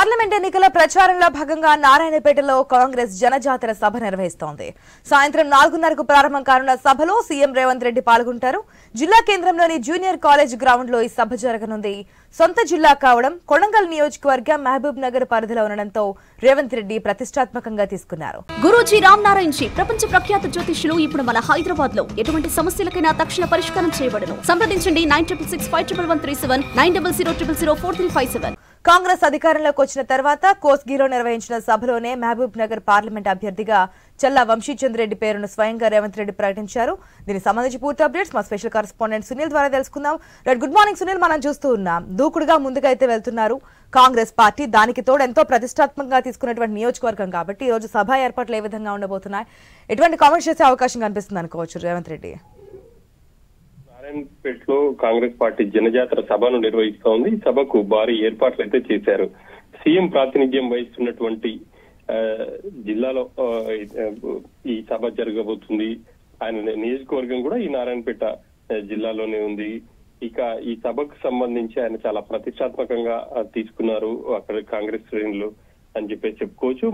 Parliament ఎన్నికల ప్రచారంలో భాగంగా నారాయణపేటలో కాంగ్రెస్ జనజాతర సభ నిర్వహిస్తోంది. సాయంత్రం 4:30కు ప్రారంభం కానున్న సభలో సీఎం రేవంత్ రెడ్డి పాల్గొంటారు. జిల్లా కేంద్రంలోని జూనియర్ కాలేజ్ గ్రౌండ్ లో ఈ సభ జరగనుంది. సొంత జిల్లా కావడం, కొడంగల్ నియోజకవర్గం మహబూబ్ నగర్ పరిధిలో ఉండడంతో రేవంత్ రెడ్డి ప్రతిష్టాత్మకంగా తీసుకున్నారు. గురూజీ రామ్ నారాయణ్ జీ ప్రపంచ ప్రఖ్యాత జ్యోతిష్యులు ఇప్పుడు మన హైదరాబాద్ లో ఎటువంటి సమస్యలకైనా తక్షణ పరిష్కారం చేయబడును. సంప్రదించండి 96651137 9000004357. కాంగ్రెస్ అధికారంలోకి వచ్చిన తర్వాత కోస్గిలో నిర్వహించిన సభలోనే మహబూబ్ నగర్ పార్లమెంట్ అభ్యర్థిగా చల్లా వంశీచంద్ర రెడ్డి పేరును స్వయంగా రేవంత్ రెడ్డి ప్రకటించారు. దీనికి సంబంధించి పూర్తి అప్డేట్స్ మా స్పెషల్ కరెస్పాండెంట్ సునీల్ ద్వారా తెలుసుకుందాం. Good morning Sunil. మనం చూస్తూ ఉన్నాం దూకుడుగా ముందుగా అయితే వెళ్తున్నారు కాంగ్రెస్ పార్టీ. దానికి తోడు ఎంతో ప్రతిష్టాత్మకంగా తీసుకున్నటువంటి నియోజకవర్గం కాబట్టి ఈ రోజు సభ ఏర్పాట్లు ఏ విధంగా ఉండబోతున్నాయి, ఎటువంటి కామెంట్స్ చేసే అవకాశం కనిపిస్తుంది అనుకోవచ్చు రేవంత్ రెడ్డి? నారాయణపేటలో కాంగ్రెస్ పార్టీ జనజాతర సభను నిర్వహిస్తోంది. సభకు భారీ ఏర్పాట్లు అయితే చేశారు. సీఎం ప్రాతినిధ్యం వహిస్తున్నటువంటి జిల్లాలో ఈ సభ జరగబోతుంది. ఆయన నియోజకవర్గం కూడా ఈ నారాయణపేట జిల్లాలోనే ఉంది. ఇక ఈ సభకు సంబంధించి ఆయన చాలా ప్రతిష్టాత్మకంగా తీసుకున్నారు అక్కడ కాంగ్రెస్ శ్రేణులు అని చెప్పేసి చెప్పుకోవచ్చు.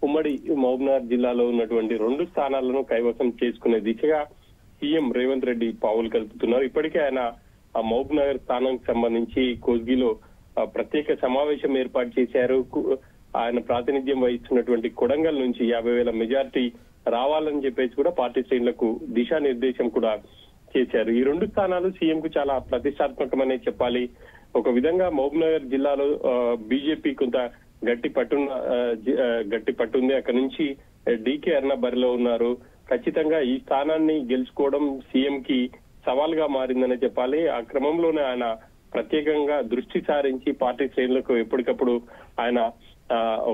ఉమ్మడి మహబూబ్నగర్ జిల్లాలో ఉన్నటువంటి 2 స్థానాలను కైవసం చేసుకునే దిశగా సీఎం రేవంత్ రెడ్డి పావులు కలుపుతున్నారు. ఇప్పటికే ఆయన ఆ మహబూబ్నగర్ స్థానానికి సంబంధించి కోస్గిలో ప్రత్యేక సమావేశం ఏర్పాటు చేశారు. ఆయన ప్రాతినిధ్యం వహిస్తున్నటువంటి కొడంగల్ నుంచి 50,000 మెజార్టీ రావాలని చెప్పేసి కూడా పార్టీ శ్రేణులకు దిశానిర్దేశం కూడా చేశారు. ఈ 2 స్థానాలు సీఎం కు చాలా ప్రతిష్టాత్మకమనే చెప్పాలి. ఒక విధంగా మహబూబ్నగర్ జిల్లాలో బీజేపీ కొంత గట్టి పట్టుంది. అక్కడ నుంచి డీకే అరుణ బరిలో ఉన్నారు. ఖచ్చితంగా ఈ స్థానాన్ని గెలుచుకోవడం సీఎం కి సవాల్గా మారిందనే చెప్పాలి. ఆ క్రమంలోనే ఆయన ప్రత్యేకంగా దృష్టి సారించి పార్టీ శ్రేణులకు ఎప్పటికప్పుడు ఆయన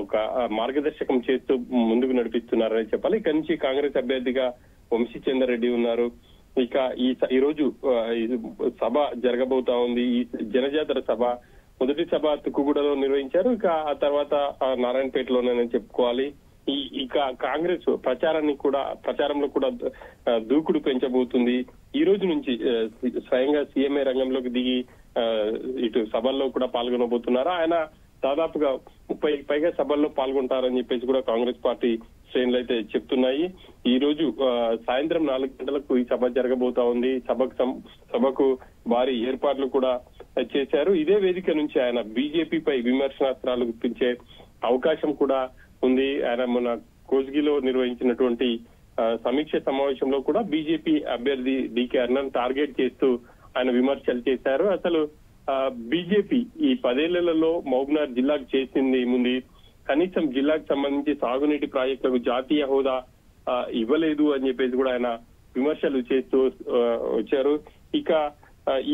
ఒక మార్గదర్శకం చేస్తూ ముందుకు నడిపిస్తున్నారని చెప్పాలి. ఇక్కడి నుంచి కాంగ్రెస్ అభ్యర్థిగా వంశీచంద్ర రెడ్డి ఉన్నారు. ఇక ఈ రోజు సభ జరగబోతా ఉంది. ఈ జనజాతర సభ మొదటి సభ తుక్కుగూడలో నిర్వహించారు. ఇక ఆ తర్వాత నారాయణపేటలోనే చెప్పుకోవాలి. ఇక కాంగ్రెస్ ప్రచారంలో కూడా దూకుడు పెంచబోతుంది. ఈ రోజు నుంచి స్వయంగా సీఎంఏ రంగంలోకి దిగి ఇటు సభల్లో కూడా పాల్గొనబోతున్నారు. ఆయన దాదాపుగా 30 పైగా సభల్లో పాల్గొంటారని చెప్పేసి కూడా కాంగ్రెస్ పార్టీ శ్రేణులు అయితే చెప్తున్నాయి. ఈ రోజు సాయంత్రం 4 గంటలకు ఈ సభ జరగబోతా ఉంది. సభకు భారీ ఏర్పాట్లు కూడా చేశారు. ఇదే వేదిక నుంచి ఆయన బీజేపీపై విమర్శనాస్త్రాలు గుప్పించే అవకాశం కూడా ఉంది. ఆయన మొన్న కోస్గిలో నిర్వహించినటువంటి సమీక్ష సమావేశంలో కూడా బీజేపీ అభ్యర్థి డీకే అరుణను టార్గెట్ చేస్తూ ఆయన విమర్శలు చేశారు. అసలు బీజేపీ ఈ 10 ఏళ్లలో మహబూబ్నగర్ జిల్లాకు చేసింది ఏముంది, కనీసం జిల్లాకు సంబంధించి సాగునీటి ప్రాజెక్టులకు జాతీయ హోదా ఇవ్వలేదు అని చెప్పేసి కూడా ఆయన విమర్శలు చేస్తూ వచ్చారు. ఇక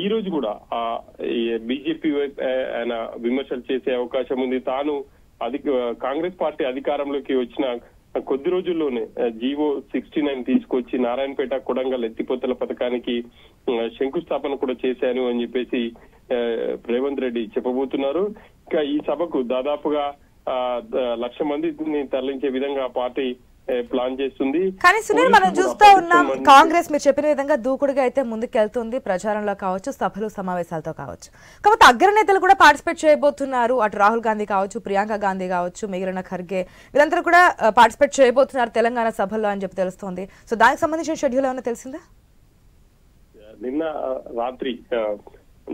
ఈ రోజు కూడా బీజేపీ ఆయన విమర్శలు చేసే అవకాశం ఉంది. తాను కాంగ్రెస్ పార్టీ అధికారంలోకి వచ్చిన కొద్ది రోజుల్లోనే జీవో 69 తీసుకొచ్చి నారాయణపేట కొడంగల్ ఎత్తిపోతల పథకానికి శంకుస్థాపన కూడా చేశాను అని చెప్పేసి రేవంత్ రెడ్డి చెప్పబోతున్నారు. ఇంకా ఈ సభకు దాదాపుగా 1,00,000 మందిని తరలించే విధంగా పార్టీ ప్లాన్ చేస్తుంది. కానీ సునీల్, మనం చూస్తూ ఉన్నాం కాంగ్రెస్ మీరు చెప్పిన విధంగా దూకుడుగా అయితే ముందుకెళ్తుంది ప్రచారంలో కావచ్చు, సభలు సమావేశాలతో కావచ్చు. కాబట్టి అగ్రనేతలు కూడా పార్టిసిపేట్ చేయబోతున్నారు. అటు రాహుల్ గాంధీ కావచ్చు, ప్రియాంక గాంధీ కావచ్చు, మిగిలిన ఖర్గే వీరందరూ కూడా పార్టిసిపేట్ చేయబోతున్నారు తెలంగాణ సభల్లో అని చెప్పి తెలుస్తోంది. సో దానికి సంబంధించిన షెడ్యూల్ ఏమైనా తెలిసిందా? నిన్న రాత్రి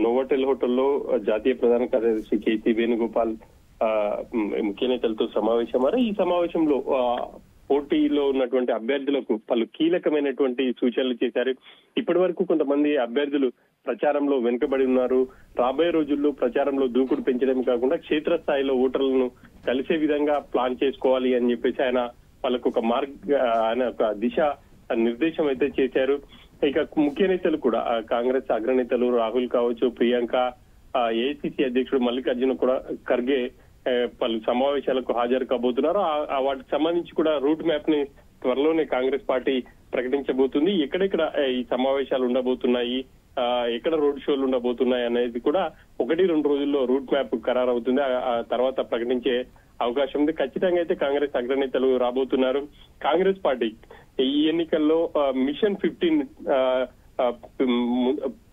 నోవోటెల్ హోటల్లో జాతీయ ప్రధాన కార్యదర్శి కేసీ వేణుగోపాల్ ముఖ్య నేతలతో సమావేశమయ్యారు. ఈ సమావేశంలో పోటీలో ఉన్నటువంటి అభ్యర్థులకు పలు కీలకమైనటువంటి సూచనలు చేశారు. ఇప్పటి వరకు కొంతమంది అభ్యర్థులు ప్రచారంలో వెనుకబడి ఉన్నారు. రాబోయే రోజుల్లో ప్రచారంలో దూకుడు పెంచడం కాకుండా క్షేత్రస్థాయిలో ఓటర్లను కలిసే విధంగా ప్లాన్ చేసుకోవాలి అని చెప్పేసి ఆయన వాళ్ళకు ఒక దిశ నిర్దేశం అయితే చేశారు. ఇక ముఖ్య నేతలు కూడా కాంగ్రెస్ అగ్రనేతలు రాహుల్ కావచ్చు, ప్రియాంక, ఏఐసిసి అధ్యక్షుడు మల్లికార్జున కూడా ఖర్గే పలు సమావేశాలకు హాజరు కాబోతున్నారు. వాటికి సంబంధించి కూడా రూట్ మ్యాప్ ని త్వరలోనే కాంగ్రెస్ పార్టీ ప్రకటించబోతుంది. ఎక్కడెక్కడ ఈ సమావేశాలు ఉండబోతున్నాయి, ఎక్కడ రోడ్ షోలు ఉండబోతున్నాయి అనేది కూడా 1-2 రోజుల్లో రూట్ మ్యాప్ ఖరారు అవుతుంది. ఆ తర్వాత ప్రకటించే అవకాశం ఉంది. ఖచ్చితంగా అయితే కాంగ్రెస్ అగ్రనేతలు రాబోతున్నారు. కాంగ్రెస్ పార్టీ ఈ ఎన్నికల్లో మిషన్ 15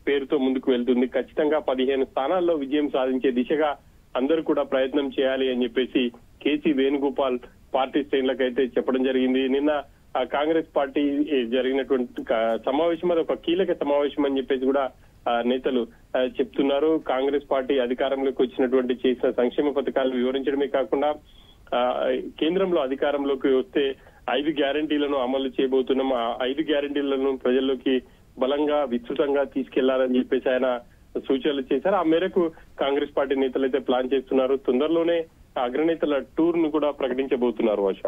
పేరుతో ముందుకు వెళ్తుంది. ఖచ్చితంగా 15 స్థానాల్లో విజయం సాధించే దిశగా అందరూ కూడా ప్రయత్నం చేయాలి అని చెప్పేసి కేసీ వేణుగోపాల్ పార్టీ శ్రేణులకైతే చెప్పడం జరిగింది. నిన్న కాంగ్రెస్ పార్టీ జరిగినటువంటి సమావేశం అది ఒక కీలక సమావేశం అని చెప్పేసి కూడా నేతలు చెప్తున్నారు. కాంగ్రెస్ పార్టీ అధికారంలోకి వచ్చినటువంటి చేసిన సంక్షేమ పథకాలను వివరించడమే కాకుండా కేంద్రంలో అధికారంలోకి వస్తే 5 గ్యారంటీలను అమలు చేయబోతున్నాం, ఆ 5 గ్యారంటీలను ప్రజల్లోకి బలంగా విస్తృతంగా తీసుకెళ్లాలని చెప్పేసి ఆయన సూచనలు చేశారు. ఆ మేరకు కాంగ్రెస్ పార్టీ నేతలు అయితే ప్లాన్ చేస్తున్నారు. తొందరలోనే అగ్రనేతల టూర్ ను కూడా ప్రకటించబోతున్నారు. వర్ష